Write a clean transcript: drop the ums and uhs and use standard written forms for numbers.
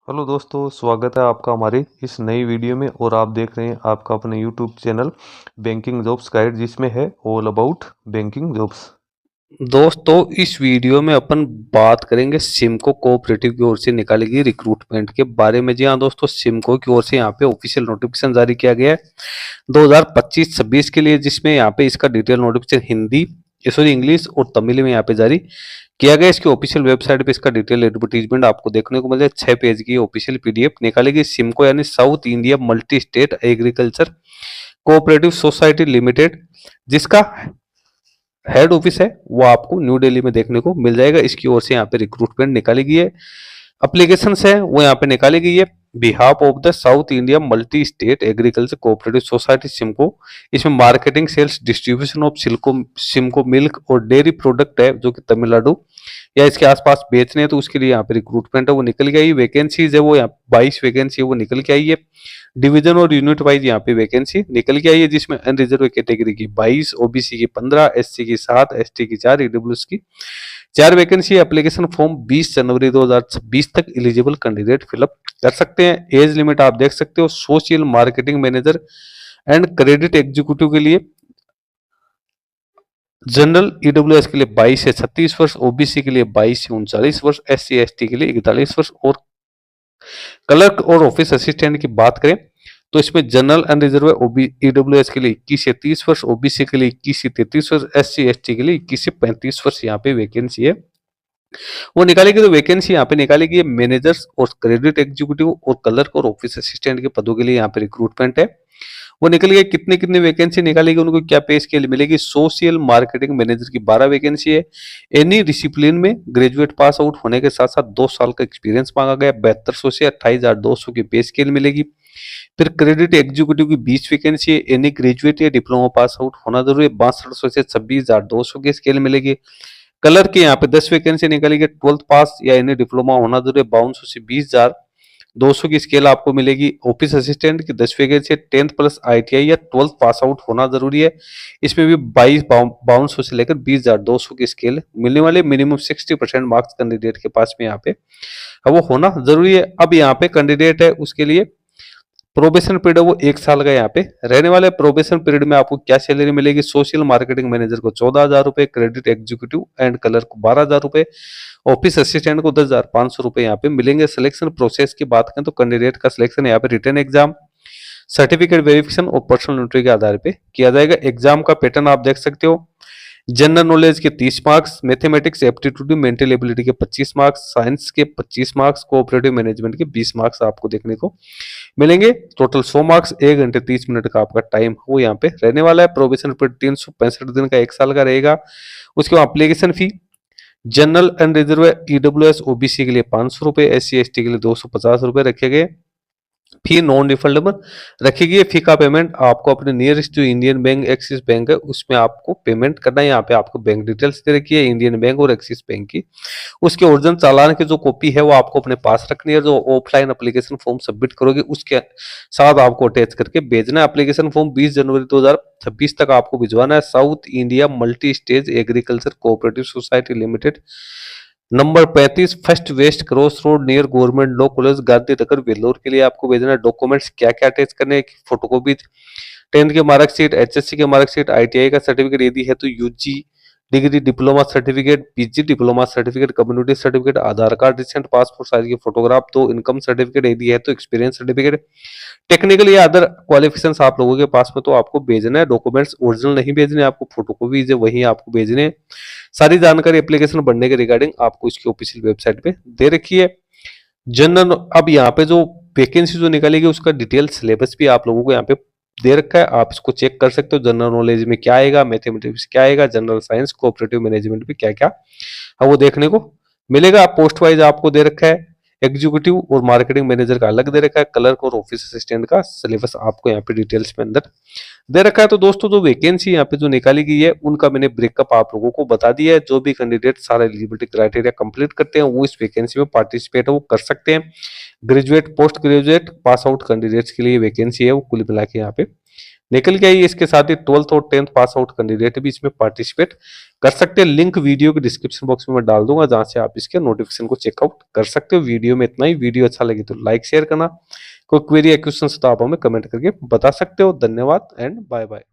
Hello दोस्तों, स्वागत है आपका हमारे इस नई वीडियो में। और आप देख रहे हैं आपका अपने YouTube channel banking jobs guide, जिसमें है ऑल अबाउट बैंकिंग जॉब्स। दोस्तों, इस वीडियो में अपन बात करेंगे सिमको कोऑपरेटिव की ओर से निकाली गई रिक्रूटमेंट के बारे में। जी हाँ दोस्तों, सिमको की ओर से यहाँ पे ऑफिशियल नोटिफिकेशन जारी किया गया है 2025-26 के लिए, जिसमें यहाँ पे इसका detail notification Hindi sorry English और तमिल में यहाँ पे जारी किया गया। इसकी ऑफिशियल वेबसाइट पे इसका डिटेल एडवर्टीजमेंट आपको देखने को मिल जाए। 6 पेज की ऑफिशियल पीडीएफ निकाली गई। सिमको यानी south India multi state agriculture cooperative society limited, जिसका हेड ऑफिस है वो आपको न्यू दिल्ली में देखने को मिल जाएगा। इसकी ओर से यहाँ पे रिक्रूटमेंट निकाली गई है। एप्लीकेशन है वो यहाँ पे निकाली गई है behalf of the South India multi state agriculture cooperative society SIMCO. इसमें marketing, sales, distribution of SIMCO milk और डेयरी प्रोडक्ट है जो कि तमिलनाडु या इसके आसपास बेचने हैं, तो उसके लिए यहाँ पे रिक्रूटमेंट है वो निकल के आई। वैकेंसीज है वो यहाँ 22 वैकेंसी है वो निकल के आई है। डिवीजन और यूनिट वाइज यहाँ पे वैकेंसी निकल के आई है, जिसमें अनरिजर्व कैटेगरी की 22, ओबीसी की 15, एससी की 7, एसटी की 4, ईडब्ल्यूएस की 4 वैकेंसी। एप्लीकेशन फॉर्म 20 जनवरी 2026 तक एलिजिबल कैंडिडेट फिलअप कर सकते हैं। एज लिमिट आप देख सकते हो। Social marketing manager and credit executive के लिए जनरल ईडब्ल्यूएस के लिए 22 से 36 वर्ष, ओबीसी के लिए 22 से 39 वर्ष, एससी एसटी के लिए 41 वर्ष। और क्लर्क और ऑफिस असिस्टेंट की बात करें तो इसमें जनरल अनरिजर्व ईडब्ल्यूएस के लिए 21 से 30 वर्ष, ओबीसी के लिए 21 से 33 वर्ष, एससी एसटी के लिए 21 से 35 वर्ष यहाँ पे वैकेंसी है वो निकाली गई। तो वैकेंसी यहाँ पे निकाली गई है मैनेजर्स और क्रेडिट एग्जीक्यूटिव और क्लर्क और ऑफिस असिस्टेंट के पदों के लिए यहाँ पे रिक्रूटमेंट है वो निकल गई। कितनी कितनी वैकेंसी निकाली गई, उनको क्या पे स्केल मिलेगी। सोशल मार्केटिंग मैनेजर की 12 वैकेंसी है। एनी डिसिप्लिन में ग्रेजुएट पास आउट होने के साथ साथ 2 साल का एक्सपीरियंस मांगा गया। 7200 से 28,200 की पे स्केल मिलेगी। फिर क्रेडिट एग्जीक्यूटिव की 20 वैकेंसी है। एनी ग्रेजुएट या डिप्लोमा पास आउट होना जरूरी है। 6200 से 26,200 की स्केल मिलेगी। कलर की यहाँ पे 10 वैकेंसी निकाली गई। 12th पास या एनी डिप्लोमा होना जरूरी है। 5200 से 20,200 की स्केल आपको मिलेगी। ऑफिस असिस्टेंट की 10 वैकेंसी, 10th प्लस आईटीआई या 12th पास आउट होना जरूरी है। इसमें भी 5200 से लेकर 20,200 की स्केल मिलने वाले। मिनिमम 60% मार्क्स कैंडिडेट के पास में यहाँ पे वो होना जरूरी है। अब यहाँ पे कैंडिडेट है उसके लिए प्रोबेशन पीरियड है वो 1 साल का यहाँ पे रहने वाले। प्रोबेशन पीरियड में आपको क्या सैलरी मिलेगी। सोशल मार्केटिंग मैनेजर को 14,000 रुपए, क्रेडिट एग्जीक्यूटिव एंड कलर को 12,000 रुपए, ऑफिस असिस्टेंट को 10,500 रुपए यहाँ पे मिलेंगे। सिलेक्शन प्रोसेस की बात करें तो कैंडिडेट का सिलेक्शन यहाँ पे रिटन एग्जाम, सर्टिफिकेट वेरिफिकेशन और पर्सनल इंटरव्यू के आधार पे किया जाएगा। एग्जाम का पैटर्न आप देख सकते हो। जनरल नॉलेज के 30 marks, mathematics aptitude mental ability के 25 मार्क्स, साइंस के 25 मार्क्स, कोऑपरेटिव मैनेजमेंट के 20 मार्क्स आपको देखने को मिलेंगे। टोटल 100 मार्क्स, 1 घंटे 30 मिनट का आपका टाइम वो यहाँ पे रहने वाला है। प्रोबेशन पीरियड 365 दिन का 1 साल का रहेगा। उसके बाद application fee general and reserve EWS OBC के लिए 500 रुपए, एससी एसटी के लिए 250 रुपए रखे गए। फी नॉन रिफंडेबल रखी गई है। फी का पेमेंट आपको अपने नियरेस्ट जो इंडियन बैंक एक्सिस बैंक है उसमें आपको पेमेंट करना है। यहाँ पे आपको बैंक डिटेल्स दे रखी है इंडियन बैंक और एक्सिस बैंक की। उसके ओरिजिनल चालान की जो कॉपी है वो आपको अपने पास रखनी है। जो ऑफलाइन एप्लीकेशन फॉर्म सबमिट करोगे उसके साथ आपको अटैच करके भेजना है। एप्लीकेशन फॉर्म 20 जनवरी 2026 तक आपको भिजवाना है। South India multi stage agriculture cooperative society limited, number 35, first west cross road near government law college, Gandhinagar, Vellore के लिए आपको भेजना है। डॉक्यूमेंट्स क्या क्या अटैच करने हैं। फोटोकॉपी 10th के मार्कशीट, एचएससी के मार्कशीट, आईटीआई का सर्टिफिकेट यदि है तो UG degree, diploma certificate, PG diploma certificate, community certificate, Aadhaar card, recent passport size की फोटोग्राफ, तो इनकम सर्टिफिकेट यदि है तो एक्सपीरियंस सर्टिफिकेट, टेक्निकल या अदर क्वालिफिकेशंस आप लोगों के पास में तो आपको भेजना है। डॉक्यूमेंट्स ओरिजिनल नहीं भेजने, आपको फोटोकॉपी है वही आपको भेजने हैं। सारी जानकारी एप्लीकेशन बनने के रिगार्डिंग आपको इसकी ऑफिशियल वेबसाइट पे दे रखी है। जनरल अब यहाँ पे जो वैकेंसी जो निकालेगी उसका डिटेल सिलेबस भी आप लोगों को यहाँ पे दे रखा है, आप इसको चेक कर सकते हो। जनरल नॉलेज में क्या आएगा, मैथमेटिक्स क्या आएगा, जनरल साइंस, कोऑपरेटिव मैनेजमेंट में क्या क्या है वो देखने को मिलेगा। पोस्ट वाइज आपको दे रखा है। एग्जीक्यूटिव और मार्केटिंग मैनेजर का अलग दे रखा है। क्लर्क और ऑफिस असिस्टेंट का सिलेबस आपको यहाँ पे डिटेल्स में अंदर दे रखा है। तो दोस्तों जो वैकेंसी यहाँ पे जो निकाली गई है उनका मैंने ब्रेकअप आप लोगों को बता दिया है। जो भी कैंडिडेट सारा एलिजिबिलिटी क्राइटेरिया कंप्लीट करते हैं वो इस वैकेंसी में पार्टिसिपेट है वो कर सकते हैं। Graduate, post graduate, pass out candidates के लिए वैकेंसी है वो कुल मिला के यहाँ पे निकल के आई। इसके साथ ही 12th और 10th पास आउट कैंडिडेट भी इसमें पार्टिसिपेट कर सकते हैं। लिंक वीडियो के डिस्क्रिप्शन बॉक्स में मैं डाल दूंगा, जहां से आप इसके नोटिफिकेशन को चेकआउट कर सकते हो। वीडियो में इतना ही। वीडियो अच्छा लगे तो लाइक शेयर करना। कोई क्वेरी या क्वेश्चन तो आप हमें कमेंट करके बता सकते हो। धन्यवाद एंड बाय बाय।